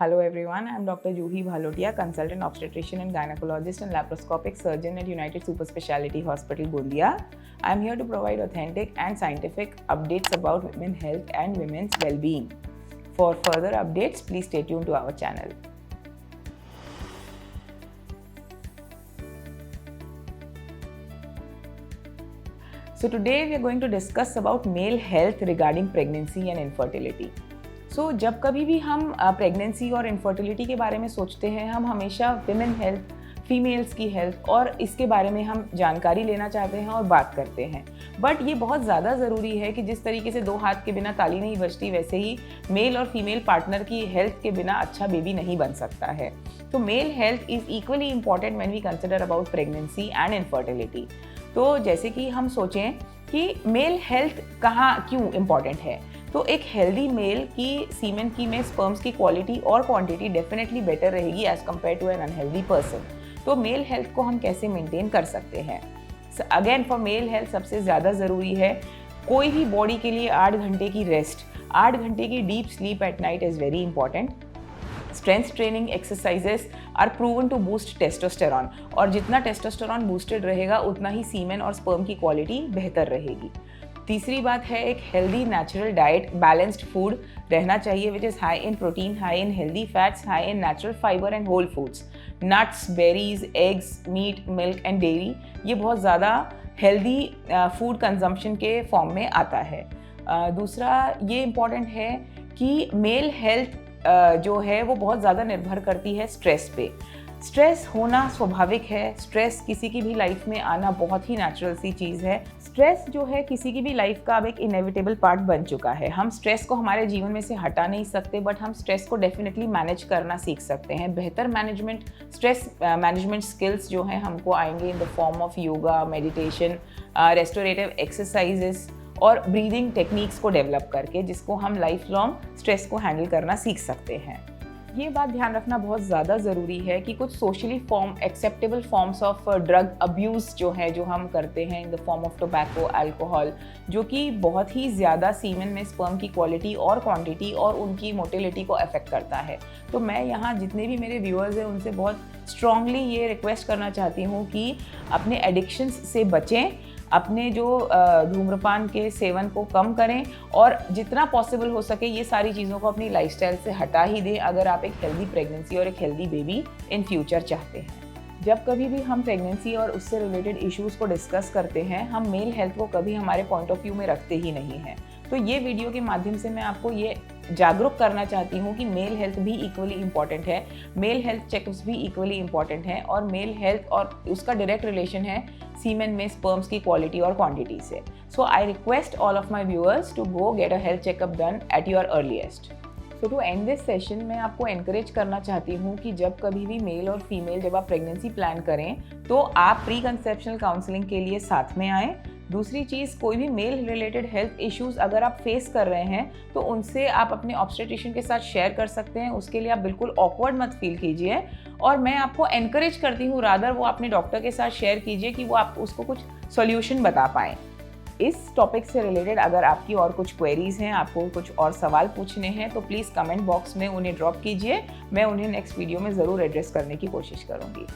Hello everyone, I am Dr. Juhi Bhalotia, consultant obstetrician and gynecologist and laparoscopic surgeon at United Super Speciality Hospital, Gondia. I am here to provide authentic and scientific updates about women's health and women's well-being. For further updates, please stay tuned to our channel. So today we are going to discuss about male health regarding pregnancy and infertility. सो जब कभी भी हम pregnancy और infertility के बारे में सोचते हैं, हम हमेशा विमेन हेल्थ, फीमेल्स की हेल्थ और इसके बारे में हम जानकारी लेना चाहते हैं और बात करते हैं। बट ये बहुत ज़्यादा ज़रूरी है कि जिस तरीके से दो हाथ के बिना ताली नहीं बजती, वैसे ही मेल और फीमेल पार्टनर की हेल्थ के बिना अच्छा बेबी नहीं बन सकता है। तो male health is equally important when we consider about pregnancy and infertility. तो जैसे कि हम सोचें कि मेल हेल्थ कहाँ क्यों इम्पॉर्टेंट है, तो एक हेल्दी मेल की सीमेन की में स्पर्म्स की क्वालिटी और क्वांटिटी डेफिनेटली बेटर रहेगी as compared to an unhealthy person. तो मेल हेल्थ को हम कैसे मेंटेन कर सकते हैं? अगेन फॉर मेल हेल्थ सबसे ज़्यादा ज़रूरी है कोई भी बॉडी के लिए 8 घंटे की रेस्ट, 8 घंटे की deep sleep at night is very important. Strength training exercises are proven to boost testosterone, और जितना टेस्टोस्टेरॉन बूस्टेड रहेगा उतना ही सीमेन और स्पर्म की क्वालिटी बेहतर रहेगी। तीसरी बात है एक healthy natural diet, balanced food रहना चाहिए which is high in protein, high in healthy fats, high in natural fibre and whole foods, nuts, berries, eggs, meat, milk and dairy. ये बहुत ज़्यादा हेल्दी फूड कंजम्पशन के form में आता है। दूसरा ये इम्पॉर्टेंट है कि मेल हेल्थ जो है वो बहुत ज़्यादा निर्भर करती है स्ट्रेस पे। स्ट्रेस होना स्वाभाविक है, स्ट्रेस किसी की भी लाइफ में आना बहुत ही नेचुरल सी चीज़ है। स्ट्रेस जो है किसी की भी लाइफ का अब एक इनएविटेबल पार्ट बन चुका है। हम स्ट्रेस को हमारे जीवन में से हटा नहीं सकते, बट हम स्ट्रेस को डेफिनेटली मैनेज करना सीख सकते हैं। बेहतर मैनेजमेंट, स्ट्रेस मैनेजमेंट स्किल्स जो हैं हमको आएंगे in the form of yoga, meditation, restorative exercises और ब्रीदिंग टेक्निक्स को डेवलप करके, जिसको हम लाइफ लॉन्ग स्ट्रेस को हैंडल करना सीख सकते हैं। ये बात ध्यान रखना बहुत ज़्यादा ज़रूरी है कि कुछ socially acceptable forms of drug abuse जो है, जो हम करते हैं in the form of tobacco, alcohol, जो कि बहुत ही ज़्यादा सीमेन में स्पर्म की क्वालिटी और क्वांटिटी और उनकी मोटिलिटी को अफेक्ट करता है। तो मैं यहाँ जितने भी मेरे व्यूअर्स हैं उनसे बहुत स्ट्रांगली ये रिक्वेस्ट करना चाहती हूँ कि अपने एडिक्शंस से बचें, अपने जो धूम्रपान के सेवन को कम करें और जितना पॉसिबल हो सके ये सारी चीज़ों को अपनी लाइफस्टाइल से हटा ही दें अगर आप एक हेल्दी प्रेगनेंसी और एक हेल्दी बेबी इन फ्यूचर चाहते हैं। जब कभी भी हम प्रेगनेंसी और उससे रिलेटेड इश्यूज़ को डिस्कस करते हैं, हम मेल हेल्थ को कभी हमारे पॉइंट ऑफ व्यू में रखते ही नहीं हैं। तो ये वीडियो के माध्यम से मैं आपको ये जागरूक करना चाहती हूँ कि मेल हेल्थ भी इक्वली इम्पॉर्टेंट है, मेल हेल्थ चेकअप्स भी इक्वली इम्पॉर्टेंट हैं, और मेल हेल्थ और उसका डायरेक्ट रिलेशन है सीमेन में स्पर्म्स की क्वालिटी और क्वांटिटी से। So I request all of my viewers to go get a health checkup done at your earliest. So to end this session मैं आपको एनकरेज करना चाहती हूँ कि जब कभी भी मेल और फीमेल जब आप प्रेगनेंसी प्लान करें तो आप प्री कंसेप्शनल काउंसलिंग के लिए साथ में आएँ। दूसरी चीज़, कोई भी मेल रिलेटेड हेल्थ इश्यूज़ अगर आप फेस कर रहे हैं तो उनसे आप अपने ऑब्स्टेट्रिशियन के साथ शेयर कर सकते हैं। उसके लिए आप बिल्कुल ऑकवर्ड मत फील कीजिए, और मैं आपको एनकरेज करती हूँ रादर वो अपने डॉक्टर के साथ शेयर कीजिए कि वो आप उसको कुछ सॉल्यूशन बता पाएँ। इस टॉपिक से रिलेटेड अगर आपकी और कुछ क्वेरीज़ हैं, आपको कुछ और सवाल पूछने हैं, तो प्लीज़ कमेंट बॉक्स में उन्हें ड्रॉप कीजिए। मैं उन्हें नेक्स्ट वीडियो में ज़रूर एड्रेस करने की कोशिश करूँगी।